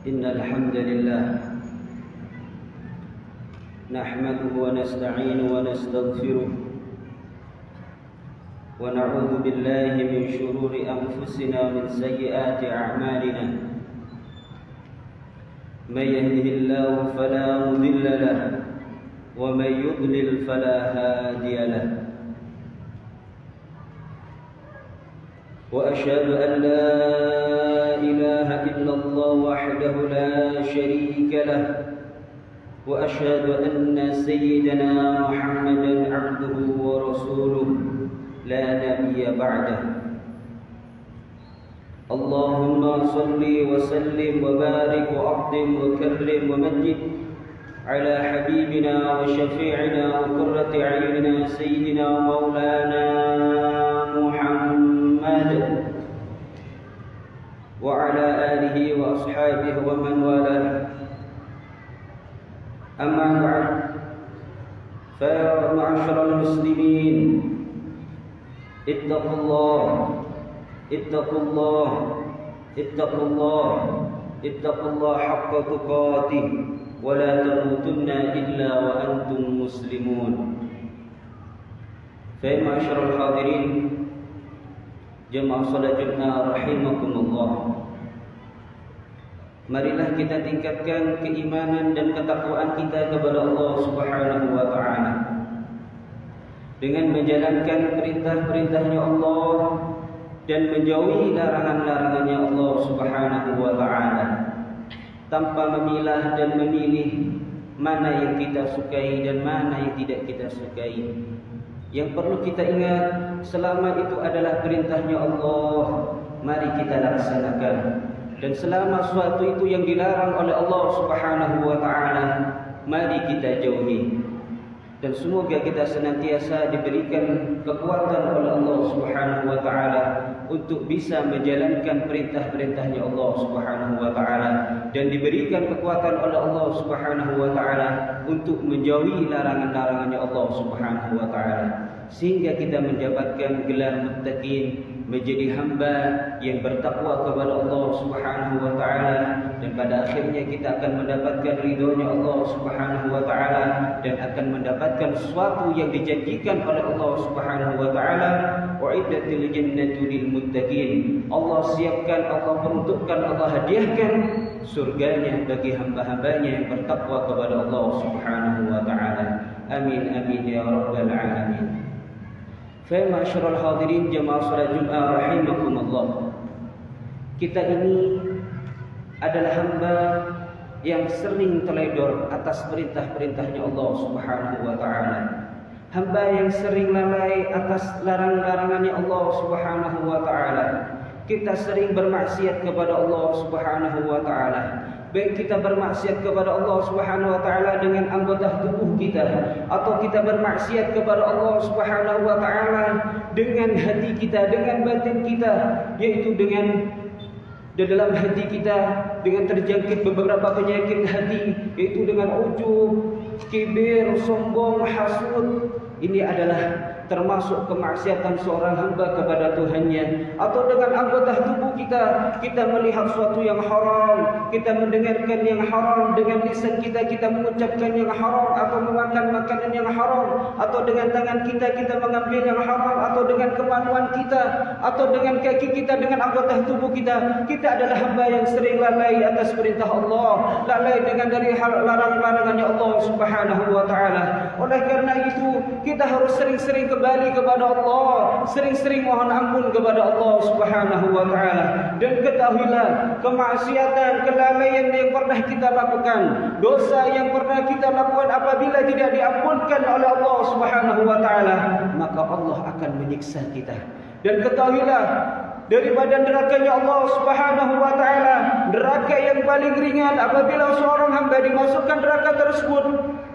إن الحمد لله نحمده ونستعينه ونستغفره ونعوذ بالله من شرور أنفسنا ومن سيئات أعمالنا من يهده الله فلا مضل له ومن يضلل فلا هادي له وأشهد أن لا إله إلا الله وحده لا شريك له وأشهد أن سيدنا محمدا عبده ورسوله لا نبي بعده اللهم صل وسلم وبارك وعظم وكرم ومجد على حبيبنا وشفيعنا وقرة أعيننا سيدنا ومولانا محمد وعلى آله وأصحابه ومن والاه أما بعد فيا معشر المسلمين اتقوا الله اتقوا الله اتقوا الله اتقوا الله حق تقاته ولا تموتن إلا وأنتم مسلمون. فيا معشر الحاضرين jemaah salat Jumat rahimakumullah, marilah kita tingkatkan keimanan dan ketakwaan kita kepada Allah Subhanahu wa taala dengan menjalankan perintah-perintahnya Allah dan menjauhi larangan-larangannya Allah Subhanahu wa taala, tanpa memilah dan memilih mana yang kita sukai dan mana yang tidak kita sukai. Yang perlu kita ingat, selama itu adalah perintahnya Allah, mari kita laksanakan. Dan selama suatu itu yang dilarang oleh Allah Subhanahu wa taala, mari kita jauhi. Dan semoga kita senantiasa diberikan kekuatan oleh Allah Subhanahu wa taala untuk bisa menjalankan perintah-perintahnya Allah Subhanahu wa taala, dan diberikan kekuatan oleh Allah Subhanahu wa taala untuk menjauhi larangan-larangannya Allah Subhanahu wa taala, sehingga kita mendapatkan gelar muttaqin, menjadi hamba yang bertakwa kepada Allah Subhanahu wa taala, dan pada akhirnya kita akan mendapatkan ridhonya Allah Subhanahu wa taala, dan akan mendapatkan sesuatu yang dijanjikan oleh Allah Subhanahu wa taala, wa'iddatil jannatu lil muttaqin. Allah siapkan, Allah peruntukkan, Allah hadiahkan surganya bagi hamba-hambanya yang bertakwa kepada Allah Subhanahu wa taala. Amin amin ya rabbal alamin. Ma'asyiral hadirin jamaah salat Jumat rahimakumullah. Kita ini adalah hamba yang sering teledor atas perintah-perintahnya Allah Subhanahu wa taala. Hamba yang sering lalai atas larang-larangannya Allah Subhanahu wa taala. Kita sering bermaksiat kepada Allah Subhanahu wa taala. Baik kita bermaksiat kepada Allah Subhanahu wa taala dengan anggota tubuh kita, atau kita bermaksiat kepada Allah Subhanahu wa taala dengan hati kita, dengan batin kita, yaitu dengan di dalam hati kita dengan terjangkit beberapa penyakit hati, yaitu dengan ujub, kibir, sombong, hasud. Ini adalah termasuk kemaksiatan seorang hamba kepada Tuhannya. Atau dengan anggota tubuh kita, kita melihat sesuatu yang haram, kita mendengarkan yang haram, dengan lisan kita, kita mengucapkan yang haram, atau memakan makanan yang haram, atau dengan tangan kita, kita mengambil yang haram, atau dengan kemaluan kita, atau dengan kaki kita, dengan anggota tubuh kita. Kita adalah hamba yang sering lalai atas perintah Allah, lalai dengan dari larang-larangannya Allah Subhanahu wa taala. Oleh karena itu, kita harus sering-sering kembali kepada Allah, sering-sering mohon ampun kepada Allah Subhanahu wa taala. Dan ketahuilah, kemaksiatan, kelalaian yang pernah kita lakukan, dosa yang pernah kita lakukan, apabila tidak diampunkan oleh Allah Subhanahu wa taala, maka Allah akan menyiksa kita. Dan ketahuilah, daripada nerakanya Allah Subhanahu wa taala, neraka yang paling ringan apabila seorang hamba dimasukkan neraka tersebut,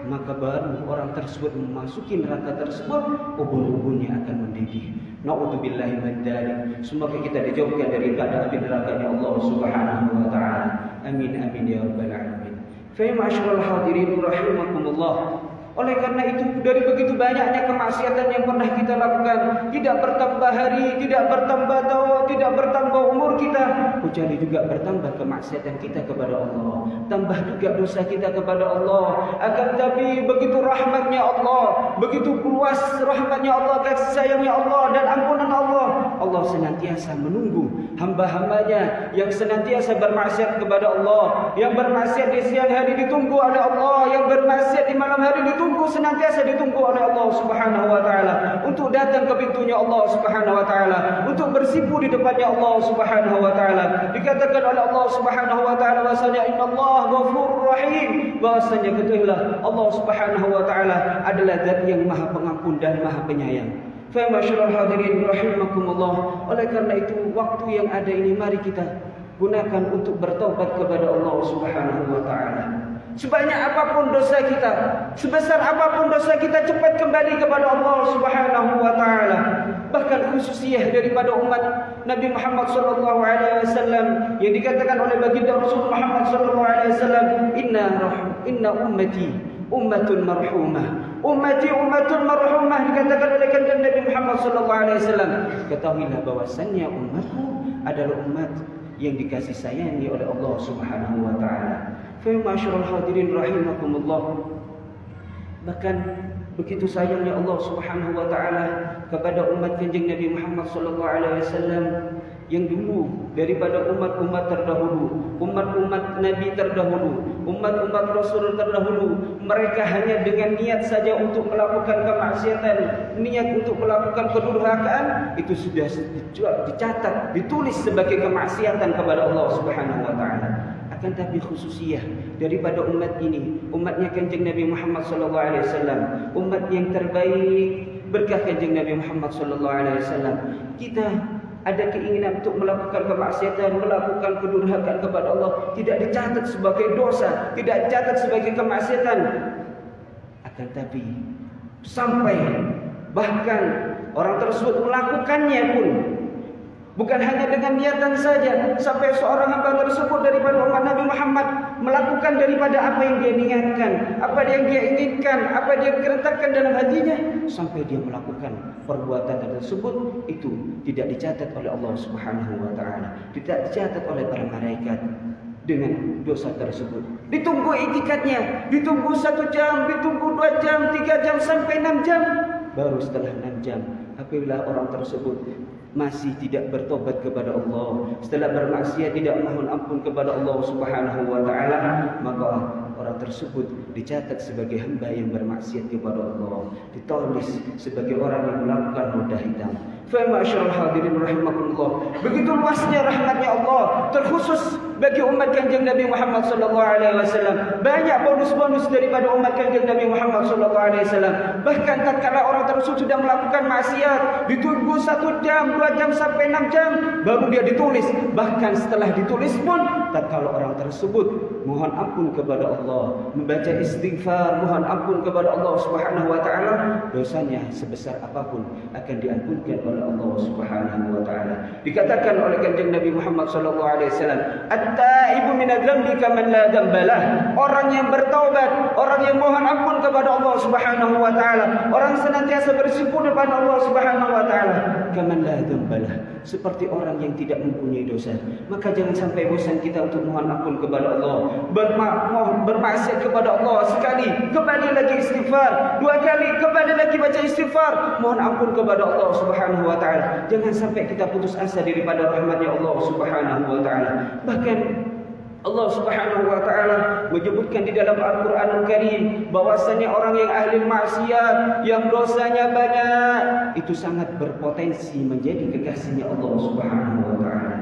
maka baru orang tersebut memasuki neraka tersebut, ubun-ubunnya akan mendidih. Na'udzubillahi min dzalik. Semoga kita dijauhkan daripada api nerakanya Allah Subhanahu wa taala. Amin amin ya rabbal alamin. Fa ma'asyiral hadirin rahimakumullah. Oleh karena itu, dari begitu banyaknya kemaksiatan yang pernah kita lakukan, tidak bertambah hari, tidak bertambah tahun, tidak bertambah umur kita, kecuali juga bertambah kemaksiatan kita kepada Allah, tambah juga dosa kita kepada Allah. Akan tapi begitu rahmatnya Allah, begitu luas rahmatnya Allah, kasih sayangnya Allah dan ampunan Allah, Allah senantiasa menunggu hamba-hambanya yang senantiasa bermaksiat kepada Allah. Yang bermaksiat di siang hari ditunggu oleh Allah, yang bermaksiat di malam hari senantiasa ditunggu oleh Allah Subhanahu wa taala untuk datang ke pintunya Allah Subhanahu wa taala, untuk bersimpu di depannya Allah Subhanahu wa taala. Dikatakan oleh Allah Subhanahu wa taala bahwasanya innallaha ghafurur rahim, bahwasanya ketahuilah Allah Subhanahu wa taala adalah zat yang Maha Pengampun dan Maha Penyayang. Fa masyaallah hadirin rahimakumullah. Oleh karena itu, waktu yang ada ini mari kita gunakan untuk bertaubat kepada Allah Subhanahu wa taala. Sebanyak apapun dosa kita, sebesar apapun dosa kita, cepat kembali kepada Allah Subhanahu wa taala. Bahkan khususiyah daripada umat Nabi Muhammad sallallahu alaihi wasallam yang dikatakan oleh baginda Rasul Muhammad sallallahu alaihi wasallam, inna ummati ummatun marhumah. Ummati ummatun marhumah, dikatakan oleh baginda Nabi Muhammad sallallahu alaihi wasallam. Ketahuilah bahwasannya umatku adalah umat yang dikasih sayangi oleh Allah Subhanahu wa taala. Fa ma'asyiral hadirin rahimakumullah. Bahkan Begitu sayangnya Allah Subhanahu wa taala kepada umat Kanjeng Nabi Muhammad sallallahu alaihi wasallam yang dulu daripada umat-umat terdahulu, umat-umat Nabi terdahulu, umat-umat Rasul terdahulu, mereka hanya dengan niat saja untuk melakukan kemaksiatan, niat untuk melakukan kedurhakaan, itu sudah dicatat, ditulis sebagai kemaksiatan kepada Allah Subhanahu wa taala. Akan tapi khususiyah daripada umat ini, umatnya Kanjeng Nabi Muhammad sallallahu alaihi wasallam, umat yang terbaik berkah Kanjeng Nabi Muhammad sallallahu alaihi wasallam, kita ada keinginan untuk melakukan kemaksiatan, melakukan kedurhakaan kepada Allah, tidak dicatat sebagai dosa, tidak dicatat sebagai kemaksiatan. Akan tapi sampai bahkan orang tersebut melakukannya pun bukan hanya dengan niatan saja, sampai seorang hamba tersebut daripada umat Nabi Muhammad melakukan daripada apa yang dia niatkan, apa yang dia inginkan, apa dia kerentakkan dalam hatinya, sampai dia melakukan perbuatan tersebut, itu tidak dicatat oleh Allah Subhanahu wa taala, tidak dicatat oleh para malaikat dengan dosa tersebut. Ditunggu itikadnya, ditunggu 1 jam, ditunggu 2 jam, 3 jam sampai 6 jam. Baru setelah 6 jam, apabila orang tersebut masih tidak bertobat kepada Allah, setelah bermaksiat tidak mohon ampun kepada Allah Subhanahu wa taala, maka orang tersebut dicatat sebagai hamba yang bermaksiat kepada Allah, ditulis sebagai orang yang melakukan noda hitam. Fa ma'asyiral hadirin rahimakumullah, begitu luasnya rahmatnya Allah terkhusus bagi umat Kanjeng Nabi Muhammad sallallahu alaihi wasallam. Banyak bonus-bonus daripada umat Kanjeng Nabi Muhammad sallallahu alaihi wasallam. Bahkan tatkala orang tersebut sudah melakukan maksiat, ditunggu 1 jam, 2 jam sampai 6 jam baru dia ditulis. Bahkan setelah ditulis pun tatkala orang tersebut mohon ampun kepada Allah, membaca istighfar, mohon ampun kepada Allah Subhanahu wa taala, dosanya sebesar apapun akan diampunkan oleh Allah Subhanahu wa taala. Dikatakan oleh Kanjeng Nabi Muhammad sallallahu alaihi wasallam, "At-taibu min adz-dzambi kaman la dzambalah." Orang yang bertaubat, orang yang mohon ampun kepada Allah Subhanahu wa taala, orang senantiasa bersyukur kepada Allah Subhanahu wa taala, kaman la dzambalah, seperti orang yang tidak mempunyai dosa. Maka jangan sampai bosan kita untuk mohon ampun kepada Allah, bermaksiat kepada Allah sekali, kembali lagi istighfar, 2 kali, kembali lagi baca istighfar, mohon ampun kepada Allah Subhanahu wa taala. Jangan sampai kita putus asa daripada rahmatnya Allah Subhanahu wa taala. Bahkan Allah Subhanahu wa taala menyebutkan di dalam Al-Qur'anul Karim bahwasanya orang yang ahli maksiat, yang dosanya banyak, itu sangat berpotensi menjadi kekasihnya Allah Subhanahu wa taala.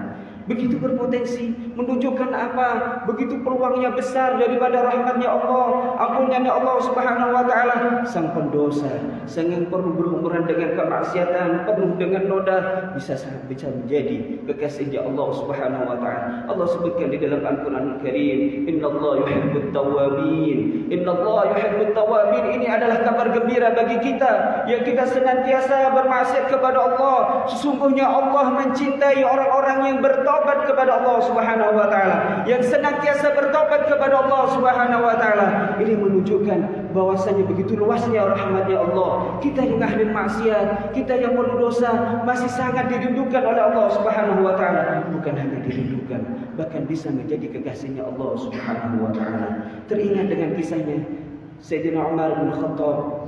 Begitu berpotensi, menunjukkan apa? Begitu peluangnya besar daripada rahmatnya Allah, ampunannya Allah Subhanahu wa taala. Sang pendosa, sang yang perlu berhubungan dengan kemaksiatan, penuh dengan noda, bisa menjadi kekasihnya Allah Subhanahu wa taala. Allah sebutkan di dalam Al-Qur'anul Karim, "Innallaha yuhibbut tawwabin." Innallaha yuhibbut tawwabin. Ini adalah kabar gembira bagi kita yang kita senantiasa bermaksiat kepada Allah. Sesungguhnya Allah mencintai orang-orang yang bertobat kepada Allah Subhanahu wa taala, yang senantiasa bertobat kepada Allah Subhanahu wa taala. Ini menunjukkan bahwasanya begitu luasnya rahmatnya Allah. Kita yang ahli maksiat, kita yang penuh dosa masih sangat dirindukan oleh Allah Subhanahu wa taala. Bukan hanya dirindukan, bahkan bisa menjadi kekasihnya Allah Subhanahu wa taala. Teringat dengan kisahnya Sayyidina Umar bin Khattab,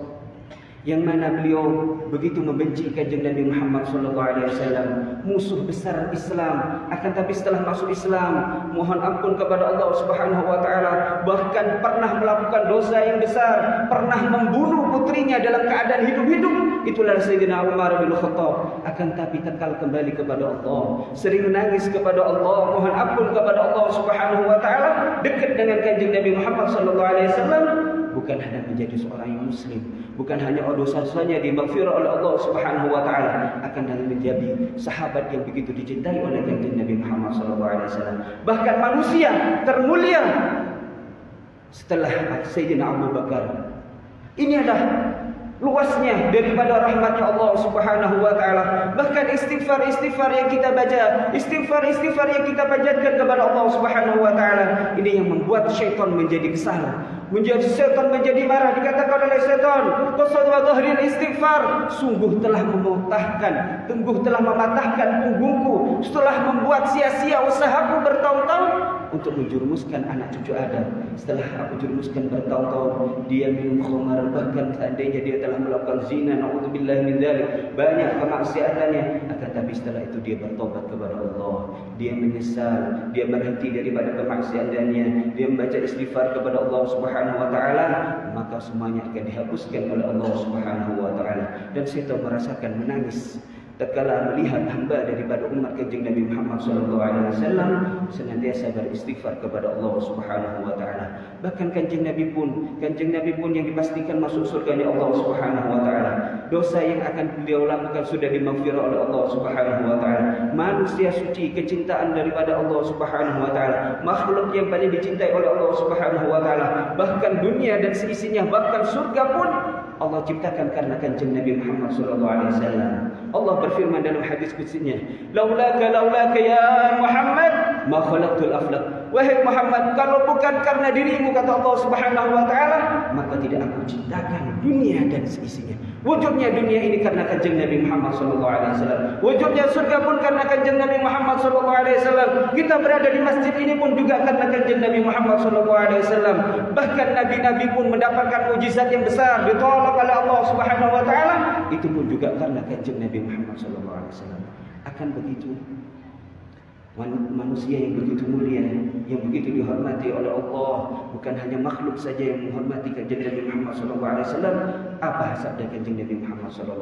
yang mana beliau begitu membenci Kanjeng Nabi Muhammad sallallahu alaihi wasallam, musuh besar Islam. Akan tapi setelah masuk Islam, mohon ampun kepada Allah Subhanahu wa taala, bahkan pernah melakukan dosa yang besar, pernah membunuh putrinya dalam keadaan hidup-hidup. Itulah Sayyidina Umar bin Khattab. Akan tapi tatkala kembali kepada Allah, sering menangis kepada Allah, mohon ampun kepada Allah Subhanahu wa taala, dekat dengan Kanjeng Nabi Muhammad sallallahu alaihi wasallam, bukan hanya menjadi seorang yang muslim, bukan hanya dosa-dosanya dimaghfirah oleh Allah Subhanahu wa taala, akan dan menjadi sahabat yang begitu dicintai oleh Kanjeng Nabi Muhammad sallallahu alaihi wasallam. Bahkan manusia termulia setelah Sayyidina Abu Bakar. Ini adalah luasnya daripada rahmatnya Allah Subhanahu wa taala. Bahkan istighfar yang kita baca, istighfar yang kita panjatkan kepada Allah Subhanahu wa taala, ini yang membuat syaitan menjadi kesal, syaitan menjadi marah. Dikatakan oleh syaitan, "Qasad dhahril istighfar." Sungguh telah mematahkan punggungku, setelah membuat sia-sia usahaku bertahun-tahun. untuk menjurumuskan anak cucu Adam. Setelah aku jurumuskan bertahun-tahun, dia minum khamar, bahkan seandainya dia telah melakukan zina, na'udzubillah min dzalik, banyak kemaksiatannya, akan tapi setelah itu dia bertobat kepada Allah, dia menyesal, dia berhenti daripada kemaksiatannya, dia membaca istighfar kepada Allah Subhanahu wa taala, maka semuanya akan dihapuskan oleh Allah Subhanahu wa taala. Dan saya tahu merasakan menangis tatkala melihat hamba daripada umat Kanjeng Nabi Muhammad SAW senantiasa beristighfar kepada Allah Subhanahu wa taala. Bahkan Kanjeng Nabi pun yang dipastikan masuk surga Allah Subhanahu wa taala. Dosa yang akan beliau lakukan sudah dimaghfirah oleh Allah Subhanahu wa taala. Manusia suci, kecintaan daripada Allah Subhanahu wa taala, makhluk yang paling dicintai oleh Allah Subhanahu wa taala. Bahkan dunia dan seisinya, bahkan surga pun Allah ciptakan karena Kanjeng Nabi Muhammad SAW. Allah berfirman dalam hadis qudsinya, laulaka ya Muhammad ma khalaqtul aflaq. Wahai Muhammad, kalau bukan karena dirimu, kata Allah Subhanahu wa taala, maka tidak aku ciptakan dunia dan seisinya. Wujudnya dunia ini karena Kanjeng Nabi Muhammad SAW. Wujudnya surga pun karena Kanjeng Nabi Muhammad SAW. Kita berada di masjid ini pun juga karena Kanjeng Nabi Muhammad SAW. Bahkan nabi-nabi pun mendapatkan mujizat yang besar, ditolak oleh Allah Subhanahu wa taala, itu pun juga karena Kanjeng Nabi Muhammad SAW. Akan begitu, manusia yang begitu mulia, yang begitu dihormati oleh Allah, bukan hanya makhluk saja yang menghormati Kanjeng Nabi Muhammad SAW. Apa sabda Kanjeng Nabi Muhammad SAW?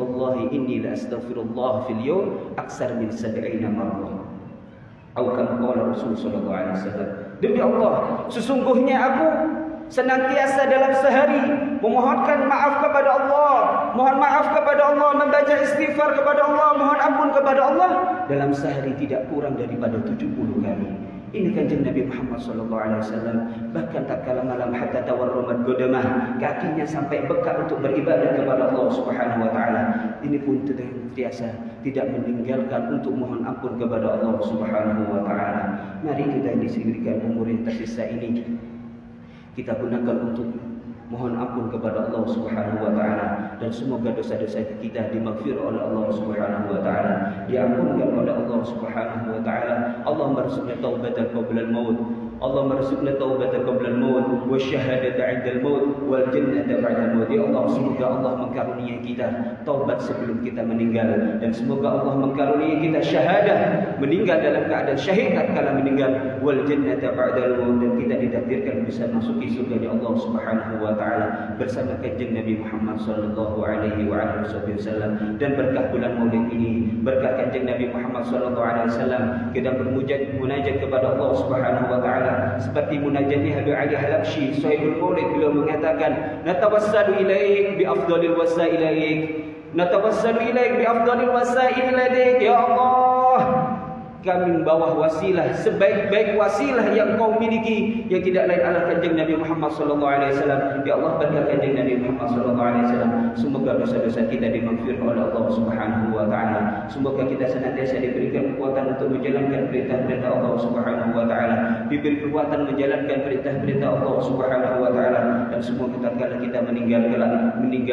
Wallahi inni la astaghfirullah fil yawm aksar min 70 marrah. Atau kama qala Rasul SAW. Demi Allah, sesungguhnya aku senantiasa dalam sehari memohonkan maaf kepada Allah, mohon maaf kepada Allah, membaca istighfar kepada Allah, mohon ampun kepada Allah, dalam sehari tidak kurang daripada 70 kali. Ini Kanjeng Nabi Muhammad SAW. Bahkan tak kala malam hatta tawarrumat godamah, kakinya sampai bekak untuk beribadah kepada Allah Subhanahu wa taala. Ini pun senantiasa tidak meninggalkan untuk mohon ampun kepada Allah Subhanahu wa taala. Mari kita diberikan umur yang tersisa ini kita gunakan untuk mohon ampun kepada Allah Subhanahu wa taala, dan semoga dosa-dosa kita dimaghfir oleh Allah Subhanahu wa taala, diampunkan oleh Allah Subhanahu wa taala. Allah marzuqna taubatan qabla al-maut, Allah marzuqna taubatan qabla al-maut wa syahadata 'inda al-maut wal jannata ba'da al-maut. Ya Allah, semoga Allah mengkaruniai kita taubat sebelum kita meninggal, dan semoga Allah mengkaruniai kita syahadah, meninggal dalam keadaan syahid tatkala meninggal, wal jannata ba'da al-maut, dan kita ditakdirkan bisa masuk surga Allah Subhanahu wa taala bersama Kanjeng Nabi Muhammad sallallahu alaihi wasallam. Dan berkah bulan Maulid ini, berkah Kanjeng Nabi Muhammad sallallahu alaihi wasallam, kita bermunajat kepada Allah Subhanahu wa taala seperti munajatnya Habib Ali Halabsyi Sahibul Maulid. Beliau mengatakan, natawassalu ilaik bi afdhalil wasail ilaik, natawassalu ilaik bi afdhalil wasail ilaik. Ya Allah, kami membawa wasilah, sebaik-baik wasilah yang kau miliki, yang tidak lain adalah Kanjeng Nabi Muhammad SAW. Ya Allah, berkat Kanjeng Nabi Muhammad SAW, semoga dosa-dosa kita dimaghfir oleh Allah Subhanahu wa taala. Semoga kita senantiasa diberikan kekuatan untuk menjalankan perintah-perintah Allah Subhanahu wa taala, diberi kekuatan menjalankan perintah-perintah Allah Subhanahu wa taala, dan semua tatkala kita meninggal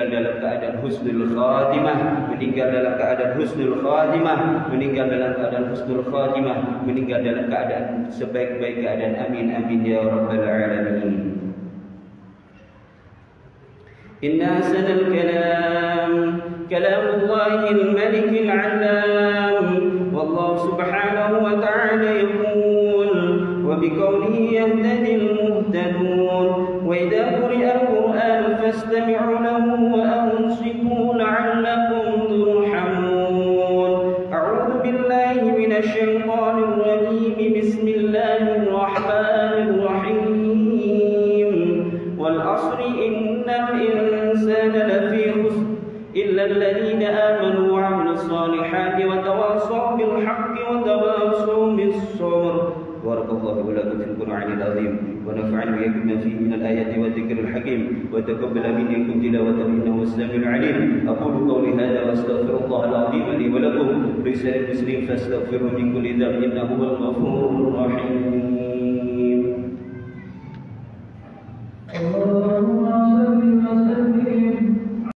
dalam keadaan husnul khatimah, meninggal dalam keadaan husnul khatimah, meninggal dalam keadaan husnul khatimah, meninggal dalam keadaan sebaik-baik keadaan. Amin amin ya rabbal alamin. Inna sanal kalam kalamullahil malikil alam, wallahu subhanahu wa ta'ala yaqul wa biqawlihi yahtadil muhtadun, wa idza quri'a al-Qur'an fastami'u lahu wa ansitu la'allakum turhamun. A'udzu billahi minasy syaithanir rajim. Bismillahir rahmanir rahim. Wal 'ashri innal insana lafi khusr illa alladhina amanu wa 'amilus solihati wa tawassaw bil haqqi wa tawassaw bis sabr. Barakallahu lakum fil Qur'anil azim wa nafa'ani wa iyyakum bima fihi minal ayati wa dzikril hakim wa taqabbal minkum tilawatahu innahu was-sami'ul 'alim. Aqulu qawli hadha wa astaghfirullahal 'azim li wa lakum. Risal muslim fastaghfiruhu min kulli dhanbin innahu huwal ghafurur rahim.